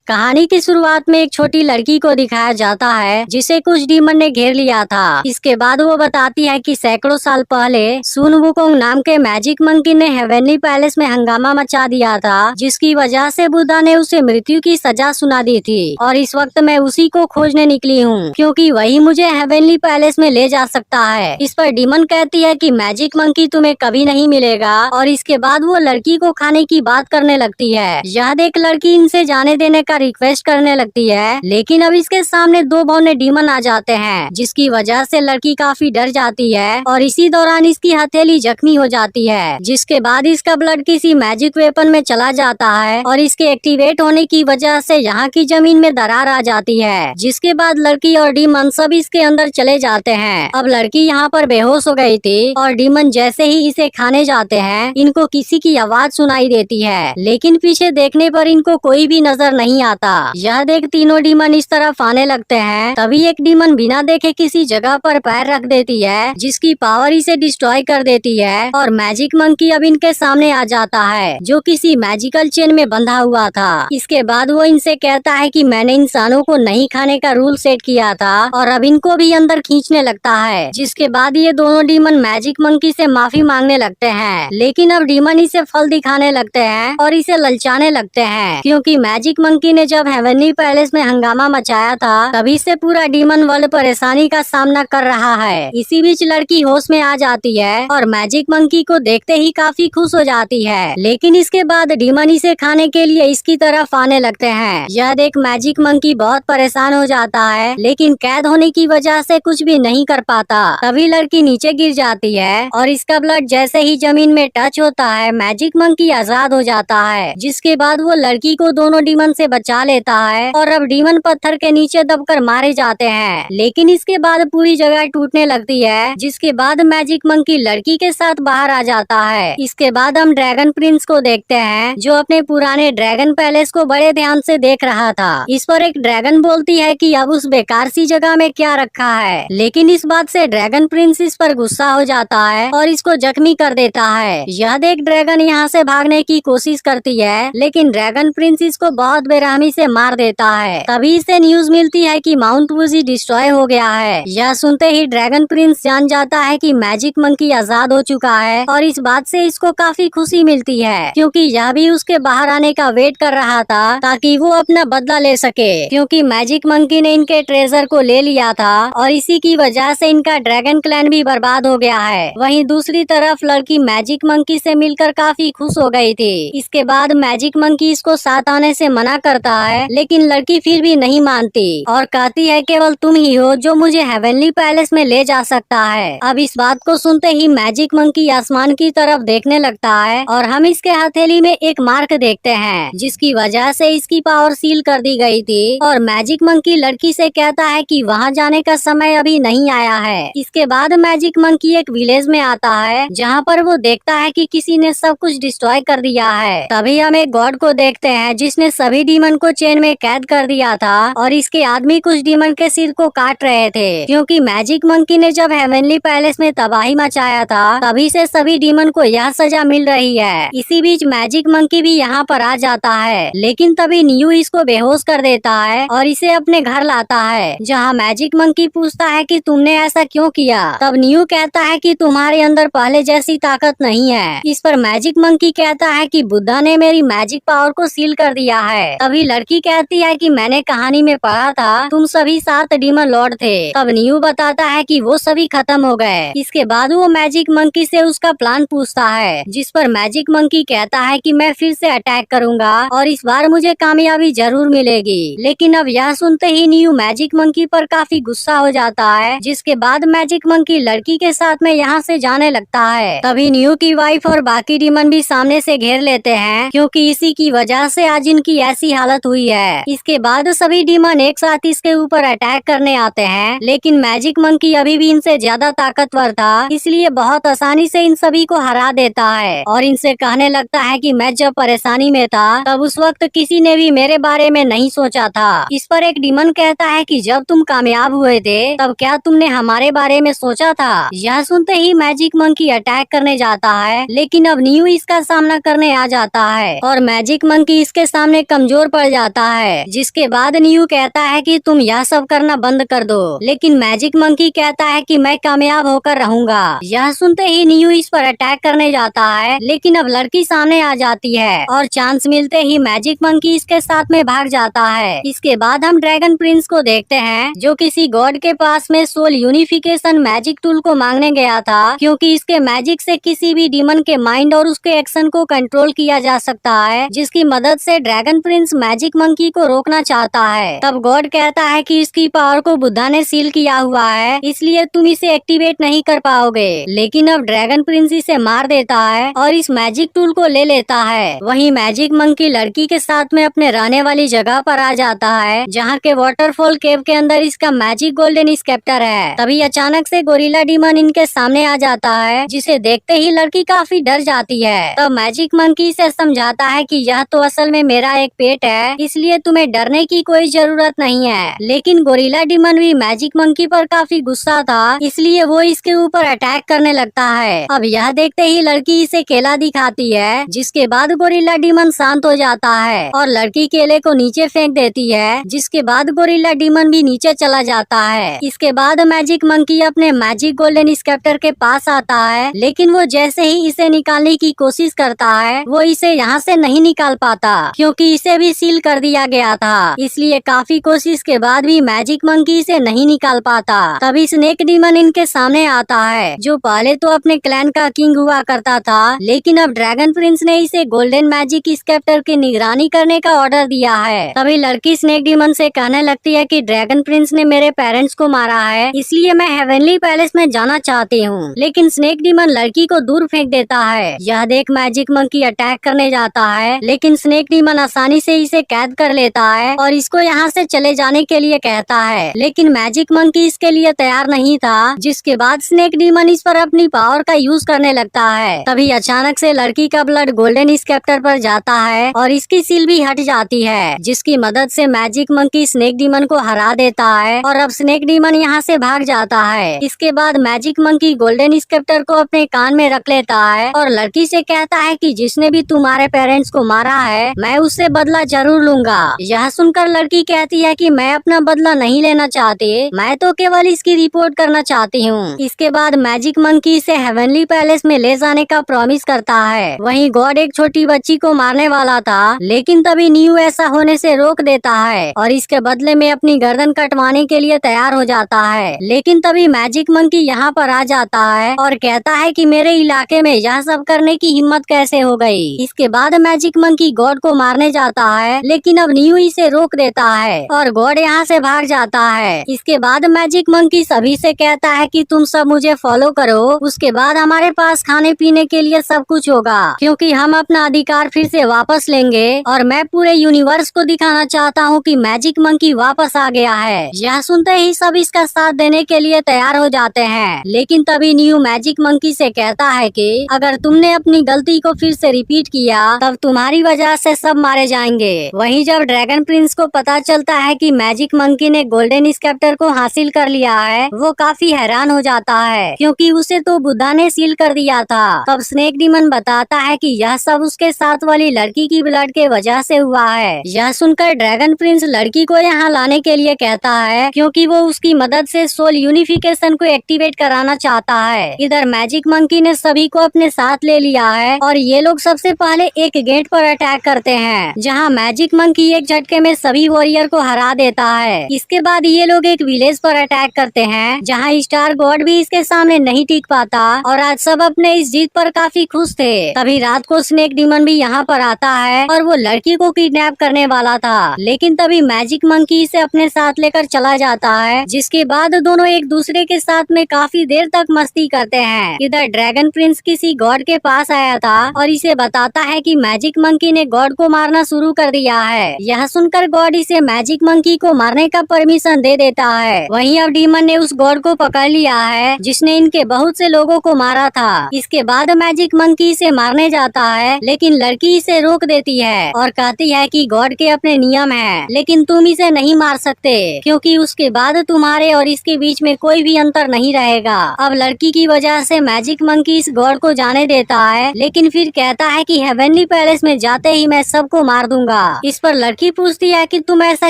कहानी की शुरुआत में एक छोटी लड़की को दिखाया जाता है जिसे कुछ डीमन ने घेर लिया था। इसके बाद वो बताती है कि सैकड़ों साल पहले सुन वुकोंग नाम के मैजिक मंकी ने हेवनली पैलेस में हंगामा मचा दिया था, जिसकी वजह से बुद्धा ने उसे मृत्यु की सजा सुना दी थी। और इस वक्त मैं उसी को खोजने निकली हूँ क्योंकि वही मुझे हेवनली पैलेस में ले जा सकता है। इस पर डीमन कहती है कि मैजिक मंकी तुम्हें कभी नहीं मिलेगा और इसके बाद वो लड़की को खाने की बात करने लगती है। यह देख लड़की इनसे जाने देने का रिक्वेस्ट करने लगती है, लेकिन अब इसके सामने दो भौने डीमन आ जाते हैं, जिसकी वजह से लड़की काफी डर जाती है और इसी दौरान इसकी हथेली जख्मी हो जाती है। जिसके बाद इसका ब्लड किसी मैजिक वेपन में चला जाता है और इसके एक्टिवेट होने की वजह से यहाँ की जमीन में दरार आ जाती है। जिसके बाद लड़की और डीमन सब इसके अंदर चले जाते हैं। अब लड़की यहाँ पर बेहोश हो गई थी और डीमन जैसे ही इसे खाने जाते हैं, इनको किसी की आवाज सुनाई देती है, लेकिन पीछे देखने पर इनको कोई भी नजर नहीं आता। यह देख तीनों डीमन इस तरफ आने लगते हैं। तभी एक डीमन बिना देखे किसी जगह पर पैर रख देती है, जिसकी पावर इसे डिस्ट्रॉय कर देती है और मैजिक मंकी अब इनके सामने आ जाता है, जो किसी मैजिकल चेन में बंधा हुआ था। इसके बाद वो इनसे कहता है कि मैंने इंसानों को नहीं खाने का रूल सेट किया था और अब इनको भी अंदर खींचने लगता है। जिसके बाद ये दोनों डीमन मैजिक मंकी से माफी मांगने लगते हैं, लेकिन अब डीमन इसे फल दिखाने लगते हैं और इसे ललचाने लगते हैं, क्योंकि मैजिक मंकी ने जब हेवनली पैलेस में हंगामा मचाया था तभी से पूरा डीमन वर्ल्ड परेशानी का सामना कर रहा है। इसी बीच लड़की होश में आ जाती है और मैजिक मंकी को देखते ही काफी खुश हो जाती है, लेकिन इसके बाद डीमन इसे खाने के लिए इसकी तरफ आने लगते हैं। यह देख मैजिक मंकी बहुत परेशान हो जाता है, लेकिन कैद होने की वजह से कुछ भी नहीं कर पाता। तभी लड़की नीचे गिर जाती है और इसका ब्लड जैसे ही जमीन में टच होता है, मैजिक मंकी आजाद हो जाता है। जिसके बाद वो लड़की को दोनों डीमन से बचा लेता है और अब डीमन पत्थर के नीचे दबकर मारे जाते हैं, लेकिन इसके बाद पूरी जगह टूटने लगती है। जिसके बाद मैजिक मंकी लड़की के साथ बाहर आ जाता है। इसके बाद हम ड्रैगन प्रिंस को देखते हैं, जो अपने पुराने ड्रैगन पैलेस को बड़े ध्यान से देख रहा था। इस पर एक ड्रैगन बोलती है कि अब उस बेकार सी जगह में क्या रखा है, लेकिन इस बात से ड्रैगन प्रिंस इस पर गुस्सा हो जाता है और इसको जख्मी कर देता है। यह देख ड्रैगन यहाँ से भागने की कोशिश करती है, लेकिन ड्रैगन प्रिंस इसको बहुत बेरहमी से मार देता है। तभी इसे न्यूज मिलती है कि माउंट फूजी डिस्ट्रॉय हो गया है। यह सुनते ही ड्रैगन प्रिंस जान जाता है कि मैजिक मंकी आजाद हो चुका है और इस बात से इसको काफी खुशी मिलती है, क्योंकि यह भी उसके बाहर आने का वेट कर रहा था ताकि वो अपना बदला ले सके, क्योंकि मैजिक मंकी ने इनके ट्रेजर को ले लिया था और इसी की वजह से इनका ड्रैगन क्लैन भी बर्बाद हो गया है। वहीं दूसरी तरफ लड़की मैजिक मंकी से मिलकर काफी खुश हो गई थी। इसके बाद मैजिक मंकी इसको साथ आने से मना करता है, लेकिन लड़की फिर भी नहीं मानती और कहती है केवल तुम ही हो जो मुझे हेवनली पैलेस में ले जा सकता है। अब इस बात को सुनते ही मैजिक मंकी आसमान की तरफ देखने लगता है और हम इसके हथेली में एक मार्क देखते हैं, जिसकी वजह से इसकी पावर सील कर दी गई थी। और मैजिक मंकी लड़की से कहता है कि वहां जाने का समय अभी नहीं आया है। इसके बाद मैजिक मंकी एक विलेज में आता है, जहाँ पर वो देखता है कि किसी ने सब कुछ डिस्ट्रॉय कर दिया है। तभी हम एक गॉड को देखते हैं जिसने सभी डीमन को चेन में कैद कर दिया था और इसके आदमी कुछ डीमन के सिर को काट रहे थे, क्योंकि मैजिक मंकी ने जब हेवनली पैलेस में तबाही मचाया था तभी से सभी डीमन को यह सजा मिल रही है। इसी बीच मैजिक मंकी भी यहाँ पर आ जाता है, लेकिन तभी न्यू इसको बेहोश कर देता है और इसे अपने घर लाता है, जहाँ मैजिक मंकी पूछता है कि तुमने ऐसा क्यों किया। तब न्यू कहता है कि तुम्हारे अंदर पहले जैसी ताकत नहीं है। इस पर मैजिक मंकी कहता है कि बुद्धा ने मेरी मैजिक पावर को सील कर दिया है। तभी लड़की कहती है कि मैंने कहानी में पढ़ा था तुम सभी 7 डीमन लॉर्ड थे। तब न्यू बताता है कि वो सभी खत्म हो गए। इसके बाद वो मैजिक मंकी से उसका प्लान पूछता है, जिस पर मैजिक मंकी कहता है कि मैं फिर से अटैक करूंगा और इस बार मुझे कामयाबी जरूर मिलेगी। लेकिन अब यह सुनते ही न्यू मैजिक मंकी पर काफी गुस्सा हो जाता है। जिसके बाद मैजिक मंकी लड़की के साथ में यहाँ से जाने लगता है। तभी न्यू की वाइफ और बाकी डीमन भी सामने से घेर लेते हैं, क्योंकि इसी की वजह से आज इनकी ऐसी हालत हुई है। इसके बाद सभी डीमन एक साथ इसके ऊपर अटैक करने आते हैं, लेकिन मैजिक मंकी अभी भी इनसे ज्यादा ताकतवर था, इसलिए बहुत आसानी से इन सभी को हरा देता है और इनसे कहने लगता है कि मैं जब परेशानी में था तब उस वक्त किसी ने भी मेरे बारे में नहीं सोचा था। इस पर एक डीमन कहता है कि जब तुम कामयाब हुए थे तब क्या तुमने हमारे बारे में सोचा था। यह सुनते ही मैजिक मंकी अटैक करने जाता है, लेकिन अब न्यू इसका सामना करने आ जाता है और मैजिक मंकी इसके सामने कमजोर पड़ जाता है, जिसके बाद न्यू कहता है कि तुम यह सब करना बंद कर दो, लेकिन मैजिक मंकी कहता है कि मैं कामयाब होकर रहूंगा। यह सुनते ही न्यू इस पर अटैक करने जाता है, लेकिन अब लड़की सामने आ जाती है और चांस मिलते ही मैजिक मंकी इसके साथ में भाग जाता है। इसके बाद हम ड्रैगन प्रिंस को देखते हैं, जो किसी गॉड के पास में सोल यूनिफिकेशन मैजिक टूल को मांगने गया था, क्योंकि इसके मैजिक से किसी भी डीमन के माइंड और उसके एक्शन को कंट्रोल किया जा सकता है, जिसकी मदद से ड्रैगन प्रिंस मैजिक मंकी को रोकना चाहता है। तब गॉड कहता है कि इसकी पावर को बुद्धा ने सील किया हुआ है, इसलिए तुम इसे एक्टिवेट नहीं कर पाओगे। लेकिन अब ड्रैगन प्रिंस इसे मार देता है और इस मैजिक टूल को ले लेता है। वहीं मैजिक मंकी लड़की के साथ में अपने रहने वाली जगह पर आ जाता है, जहाँ के वाटरफॉल केव के अंदर इसका मैजिक गोल्डन स्केप्टर है। तभी अचानक से गोरिल्ला डीमन इनके सामने आ जाता है, जिसे देखते ही लड़की काफी डर जाती है। तब मैजिक मंकी से समझाता है कि यह तो असल में मेरा एक पेट है, इसलिए तुम्हें डरने की कोई जरूरत नहीं है। लेकिन गोरिल्ला डीमन भी मैजिक मंकी पर काफी गुस्सा था, इसलिए वो इसके ऊपर अटैक करने लगता है। अब यह देखते ही लड़की इसे केला दिखाती है, जिसके बाद गोरिल्ला डीमन शांत हो जाता है और लड़की केले को नीचे फेंक देती है, जिसके बाद गोरिल्ला डीमन भी नीचे चला जाता है। इसके बाद मैजिक मंकी अपने मैजिक गोल्डन स्केप्टर के पास आता है, लेकिन वो जैसे ही इसे निकालने की कोशिश करता है, वो इसे यहाँ से नहीं निकाल पाता, क्योंकि इसे भी सील कर दिया गया था। इसलिए काफी कोशिश के बाद भी मैजिक मंकी इसे नहीं निकाल पाता। तभी स्नेक डीमन इनके सामने आता है, जो पहले तो अपने क्लैन का किंग हुआ करता था, लेकिन अब ड्रैगन प्रिंस ने इसे गोल्डन मैजिक स्केप्टर की निगरानी करने का ऑर्डर दिया है। तभी लड़की स्नेक डीमन से कहने लगती है कि ड्रैगन प्रिंस ने मेरे पेरेंट्स को मारा है, इसलिए मैं हेवनली पैलेस में जाना चाहती हूँ। लेकिन स्नेक डीमन लड़की को दूर फेंक देता है। यह देख मैजिक मंकी अटैक करने जाता है, लेकिन स्नेक डीमन आसानी से इसे कैद कर लेता है और इसको यहाँ से चले जाने के लिए कहता है। लेकिन मैजिक मंकी इसके लिए तैयार नहीं था, जिसके बाद स्नेक डीमन इस पर अपनी पावर का यूज करने लगता है। तभी अचानक से लड़की का ब्लड गोल्डन स्केप्टर पर जाता है और इसकी सील भी हट जाती है, जिसकी मदद से मैजिक मंकी स्नेक डीमन को हरा देता है और अब स्नेक डीमन यहाँ से भाग जाता है। इसके बाद मैजिक मंकी गोल्डन स्केप्टर को अपने कान में रख लेता है और लड़की से कहता है कि जिसने भी तुम्हारे पेरेंट्स को मारा है, मैं उससे बदला जरूर लूंगा। यह सुनकर लड़की कहती है कि मैं अपना बदला नहीं लेना चाहती, मैं तो केवल इसकी रिपोर्ट करना चाहती हूँ। इसके बाद मैजिक मंकी इसे हेवनली पैलेस में ले जाने का प्रॉमिस करता है। वहीं गॉड एक छोटी बच्ची को मारने वाला था, लेकिन तभी न्यू ऐसा होने से रोक देता है और इसके बदले में अपनी गर्दन कटवाने के लिए तैयार हो जाता है। लेकिन तभी मैजिक मंकी यहाँ पर आ जाता है और कहता है कि मेरे इलाके में यह सब करने की हिम्मत कैसे हो गई। इसके बाद मैजिक मंकी गॉड को मारने जाता है, लेकिन अब न्यू इसे रोक देता है और गॉड यहाँ से भाग जाता है। इसके बाद मैजिक मंकी सभी से कहता है कि तुम सब मुझे फॉलो करो, उसके बाद हमारे पास खाने पीने के लिए सब कुछ होगा, क्योंकि हम अपना अधिकार फिर से वापस लेंगे और मैं पूरे यूनिवर्स को दिखाना चाहता हूँ कि मैजिक मंकी वापस आ गया है। यह सुनते ही सब इसका साथ देने के लिए तैयार हो जाते हैं। लेकिन तभी न्यू मैजिक मंकी से कहता है कि अगर तुमने अपनी गलती को फिर से रिपीट किया, तब तुम्हारी वजह से सब मारे जाएंगे। वहीं जब ड्रैगन प्रिंस को पता चलता है कि मैजिक मंकी ने गोल्डन स्केप्टर को हासिल कर लिया है, वो काफी हैरान हो जाता है, क्योंकि उसे तो बुद्धा ने सील कर दिया था। तब स्नेक डीमन बताता है कि यह सब उसके साथ वाली लड़की की ब्लड के वजह से हुआ है। यह सुनकर ड्रैगन प्रिंस लड़की को यहाँ लाने के लिए कहता है, क्योंकि वो उसकी मदद से सोल यूनिफिकेशन को एक्टिवेट कराना चाहता है। इधर मैजिक मंकी ने सभी को अपने साथ ले लिया है और ये लोग सबसे पहले एक गेट पर अटैक करते हैं, जहाँ मैजिक मंकी एक झटके में सभी वॉरियर को हरा देता है। इसके बाद ये लोग एक विलेज पर अटैक करते हैं, जहाँ स्टार गॉड भी इसके सामने नहीं टिक पाता और आज सब अपने इस जीत पर काफी खुश थे। तभी रात को स्नेक डीमन भी यहाँ पर आता है और वो लड़की को किडनैप करने वाला था, लेकिन तभी मैजिक मंकी इसे अपने साथ लेकर चला जाता है, जिसके बाद दोनों एक दूसरे के साथ में काफी देर तक मस्ती करते हैं। इधर ड्रैगन प्रिंस किसी गॉड के पास आया था और इसे बताता है कि मैजिक मंकी ने गॉड को मारना शुरू कर दिया है। यह सुनकर गॉड इसे मैजिक मंकी को मारने का परमिशन दे देता है। वहीं अब डीमन ने उस गॉड को पकड़ लिया है, जिसने इनके बहुत से लोगों को मारा था। इसके बाद मैजिक मंकी इसे मारने जाता है, लेकिन लड़की इसे रोक देती है और कहती है कि गॉड के अपने नियम है, लेकिन तुम इसे नहीं मार सकते, क्योंकि उसके बाद तुम्हारे और इसके बीच में कोई भी अंतर नहीं रहेगा। अब लड़की की वजह से मैजिक मंकी इस गॉड को जाने देता है, लेकिन फिर कहता है कि हेवनली पैलेस में जाते ही मैं सबको मार दूंगा। इस पर लड़की पूछती है कि तुम ऐसा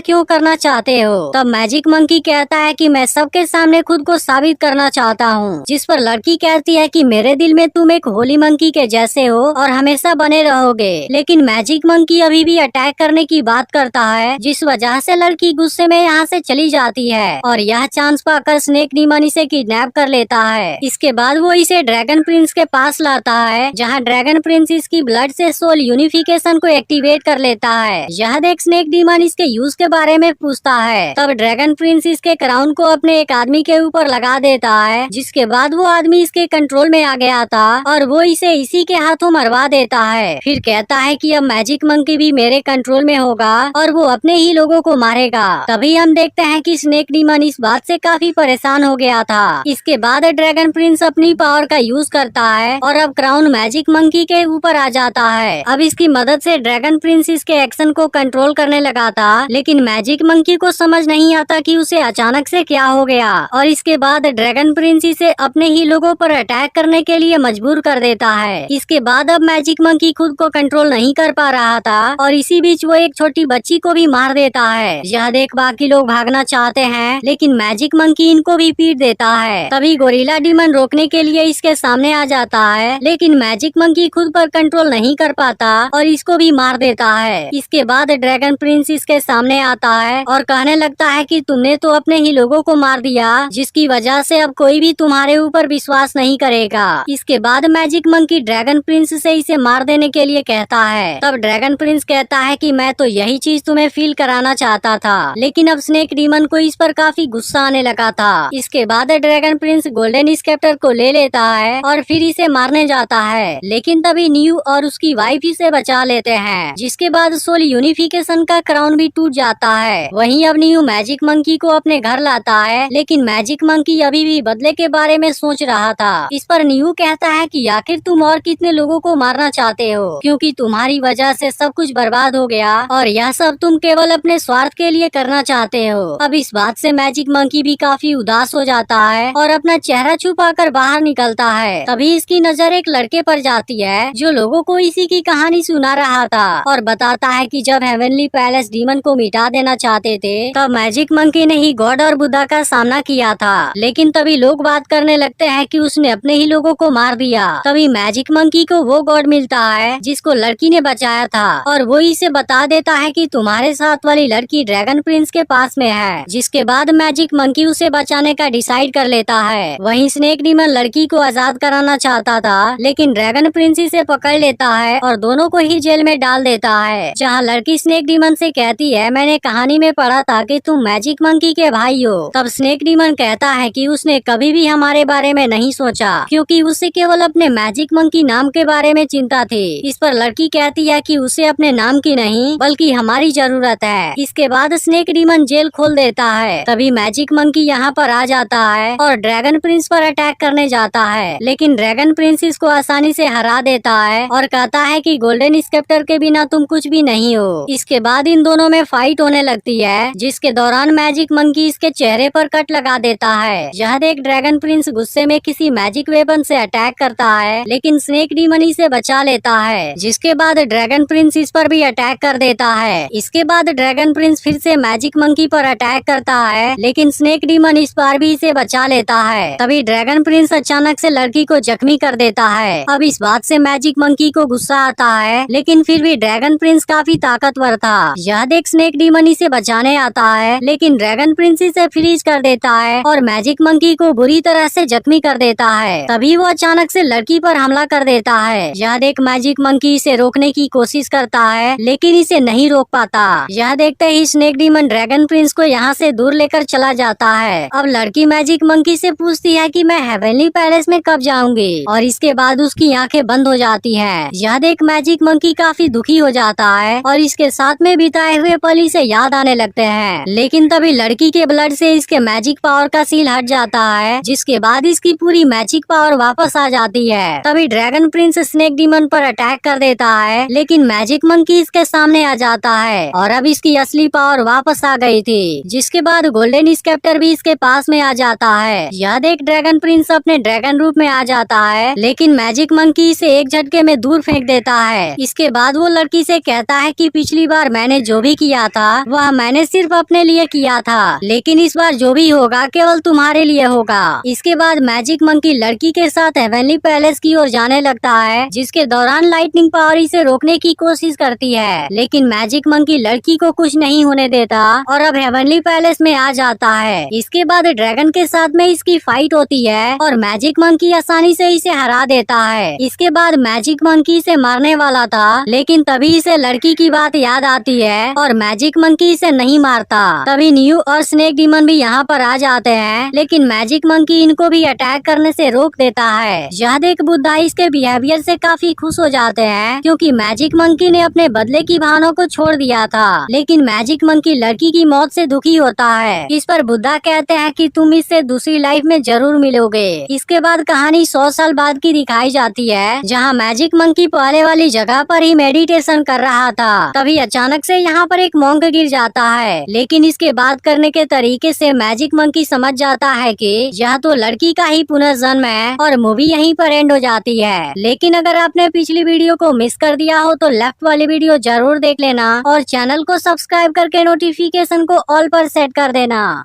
क्यों करना चाहते हो। तब मैजिक मंकी कहता है कि मैं सबके सामने खुद को साबित करना चाहता हूँ। जिस पर लड़की कहती है कि मेरे दिल में तुम एक होली मंकी के जैसे हो और हमेशा बने रहोगे। लेकिन मैजिक मंकी अभी भी अटैक करने की बात करता है, जिस वजह से लड़की गुस्से में यहाँ से चली जाती है और यह चांस पाकर स्नेक डीमन इसे किडनैप कर लेता है। इसके बाद वो इसे ड्रैगन प्रिंस के पास लाता है, जहाँ ड्रैगन प्रिंस इसकी ब्लड से सोल यूनिफिकेशन को एक्टिवेट कर लेता है। यह देख स्नेक डीमन इसके यूज के बारे में पूछता है। तब ड्रैगन प्रिंस इसके क्राउन को अपने एक आदमी के ऊपर लगा देता है, जिसके बाद वो आदमी इसके कंट्रोल में आ गया था और वो इसे इसी के हाथों मरवा देता है। फिर कहता है कि अब मैजिक मंकी भी मेरे कंट्रोल में होगा और वो अपने ही लोगों को मारेगा। तभी हम देखते हैं कि स्नेक डीमन इस बात से काफी परेशान हो गया था। इसके बाद ड्रैगन प्रिंस अपनी पावर का यूज करता है और अब क्राउन मैजिक मंकी के ऊपर आ जाता है। अब इसकी मदद से ड्रैगन प्रिंस इसके एक्शन को कंट्रोल करने लगा था, लेकिन मैजिक मंकी को समझ नहीं आता कि उसे अचानक से क्या हो गया और इसके बाद ड्रैगन प्रिंस इसे अपने ही लोगों पर अटैक करने के लिए मजबूर कर देता है। इसके बाद अब मैजिक मंकी खुद को कंट्रोल नहीं कर पा रहा था और इसी बीच वो एक छोटी बच्ची को भी मार देता है। यह देख बाकी लोग भागना चाहते हैं, लेकिन मैजिक मंकी इनको भी पीट देता है। तभी गोरिल्ला डीमन रोकने के लिए इसके सामने आ जाता है, लेकिन मैजिक मंकी खुद पर कंट्रोल नहीं कर पाता और इसको भी मार देता है। इसके बाद ड्रैगन प्रिंस इसके सामने आता है और कहने लगता है कि तुमने तो अपने ही लोगों को मार दिया, जिसकी वजह से अब कोई भी तुम्हारे ऊपर विश्वास नहीं करेगा। इसके बाद मैजिक मंकी ड्रैगन प्रिंस से इसे मार देने के लिए कहता है। तब ड्रैगन प्रिंस कहता है कि मैं तो यही चीज तुम्हें फील कराना चाहता था, लेकिन अब स्नेक डीमन को इस पर काफी गुस्सा आने लगा था। इसके बाद ड्रैगन प्रिंस गोल्डन स्केप्टर को ले लेता है और फिर इसे मारने जाता है, लेकिन तभी न्यू और उसकी वाइफ इसे बचा लेते हैं। जिसके बाद सोल यूनिफिकेशन का क्राउन भी टूट जाता है। वहीं अब न्यू मैजिक मंकी को अपने घर लाता है, लेकिन मैजिक मंकी अभी भी बदले के बारे में सोच रहा था। इस पर न्यू कहता है कि आखिर तुम और कितने लोगों को मारना चाहते हो, क्योंकि तुम्हारी वजह से सब कुछ बर्बाद हो गया और यह सब तुम केवल अपने स्वार्थ के लिए करना चाहते हो। अब इस बात से मैजिक मंकी भी काफी उदास हो जाता है और अपना चेहरा छुपाकर बाहर निकलता है। तभी इसकी नजर एक लड़के पर जाती है, जो लोगों को इसी की कहानी सुना रहा था और बताता है कि जब हेवनली पैलेस डीमन को मिटा देना चाहते थे, तब मैजिक मंकी ने ही गॉड और बुद्धा का सामना किया था। लेकिन तभी लोग बात करने लगते हैं कि उसने अपने ही लोगों को मार दिया। तभी मैजिक मंकी को वो गॉड मिलता है जिसको लड़की ने बचाया था और वो इसे बता देता है कि तुम्हारे साथ वाली लड़की ड्रैगन प्रिंस के पास में है। जिसके बाद मैजिक मंकी उसे बचाने का डिसाइड कर लेता है। वहीं स्नेक डीमन लड़की को आजाद कराना चाहता था, लेकिन ड्रैगन प्रिंस इसे पकड़ लेता है और दोनों को ही जेल में डाल देता है। जहाँ लड़की स्नेक डीमन से कहती है, मैंने कहानी में पढ़ा था कि तुम मैजिक मंकी के भाई हो। तब स्नेक डीमन कहता है कि उसने कभी भी हमारे बारे में नहीं सोचा, क्योंकि उसे केवल अपने मैजिक मंकी नाम के बारे में चिंता थी। इस पर लड़की कहती है कि उसे अपने नाम की नहीं बल्कि हमारी जरूरत है। इसके बाद स्नेक डीमन जेल खोल देता है। तभी मैजिक मंकी यहाँ पर आ जाता है और ड्रैगन प्रिंस पर अटैक करने जाता है, लेकिन ड्रैगन प्रिंस इसको आसानी से हरा देता है और कहता है कि गोल्डन स्केप्टर के बिना तुम कुछ भी नहीं हो। इसके बाद इन दोनों में फाइट होने लगती है, जिसके दौरान मैजिक मंकी इसके चेहरे पर कट लगा देता है। यह देख ड्रैगन प्रिंस गुस्से में किसी मैजिक वेपन से अटैक करता है, लेकिन स्नेक डीमन इसे बचा लेता है। जिसके बाद ड्रैगन प्रिंस इस पर भी अटैक कर देता है। इसके बाद ड्रैगन प्रिंस फिर से मैजिक मंकी पर अटैक करता है, लेकिन स्नेक डीमन इस बार भी इसे बचा लेता है। तभी ड्रैगन प्रिंस अचानक से लड़की को जख्मी कर देता है। अब इस बात से मैजिक मंकी को गुस्सा आता है, लेकिन फिर भी ड्रैगन प्रिंस काफी ताकतवर था। यह देख स्नेक डीमन इसे बचाने आता है, लेकिन ड्रैगन प्रिंस इसे फ्रीज कर देता है और मैजिक मंकी को बुरी तरह से जख्मी कर देता है। तभी वो अचानक से लड़की पर हमला कर देता है। यह देख मैजिक मंकी इसे रोकने की कोशिश करता है, लेकिन इसे नहीं रोक पाता। यह देखते ही स्नेक डीमन ड्रैगन प्रिंस को यहाँ से दूर लेकर चला जाता है। अब लड़की मैजिक मंकी से पूछती है कि मैं हेवनली पैलेस में कब जाऊंगी, और इसके बाद उसकी आंखें बंद हो जाती हैं। यह देख मैजिक मंकी काफी दुखी हो जाता है और इसके साथ में बिताए हुए पल इसे याद आने लगते हैं। लेकिन तभी लड़की के ब्लड से इसके मैजिक पावर का सील हट जाता है, जिसके बाद इसकी पूरी मैजिक पावर वापस आ जाती है। तभी ड्रैगन प्रिंस स्नेक डीमन पर अटैक कर देता है, लेकिन मैजिक मंकी इसके सामने आ जाता है और अब इसकी असली पावर वापस आ गई थी। जिसके बाद गोल्डन स्केप्टर भी इसके पास में आ जाता है। यह देख ड्रैगन प्रिंस अपने ड्रैगन रूप में आ जाता है, लेकिन मैजिक मंकी इसे एक झटके में दूर फेंक देता है। इसके बाद वो लड़की से कहता है कि पिछली बार मैंने जो भी किया था वह मैंने सिर्फ अपने लिए किया था, लेकिन इस बार जो भी होगा केवल तुम्हारे लिए होगा। इसके बाद मैजिक मंकी लड़की के साथ हेवनली पैलेस की ओर जाने लगता है, जिसके दौरान लाइटनिंग पावर इसे रोकने की कोशिश करती है, लेकिन मैजिक मंकी लड़की को कुछ नहीं होने देता और अब हेवनली पैलेस में आ जाता है। इसके बाद ड्रैगन के साथ में इसकी फाइट होती है और मैजिक मंकी आसानी से इसे हरा देता है। इसके बाद मैजिक मंकी इसे मारने वाला था, लेकिन तभी इसे लड़की की बात याद आती है और मैजिक मंकी इसे नहीं मारता। तभी न्यू और स्नेक डीमन भी यहाँ पर आ जाते हैं, लेकिन मैजिक मंकी इनको भी अटैक करने से रोक देता है। यह देख बुद्धा इसके बिहेवियर से काफी खुश हो जाते हैं, क्योंकि मैजिक मंकी ने अपने बदले की भावना को छोड़ दिया था, लेकिन मैजिक मंकी लड़की की मौत से दुखी होता है। इस पर बुद्धा कहते हैं कि तुम इससे दूसरी लाइफ में जरूर मिलोगे। इसके बाद कहानी 100 साल बाद की दिखाई जाती है, जहाँ मैजिक मंकी पहले वाली जगह पर ही मेडिटेशन कर रहा था। तभी अचानक से यहाँ पर एक मोंक गिर जाता है, लेकिन इसके बात करने के तरीके से मैजिक मंकी समझ जाता है कि यह तो लड़की का ही पुनर्जन्म है और मूवी यहीं पर एंड हो जाती है। लेकिन अगर आपने पिछली वीडियो को मिस कर दिया हो तो लेफ्ट वाली वीडियो जरूर देख लेना और चैनल को सब्सक्राइब करके नोटिफिकेशन को ऑल पर सेट कर देना।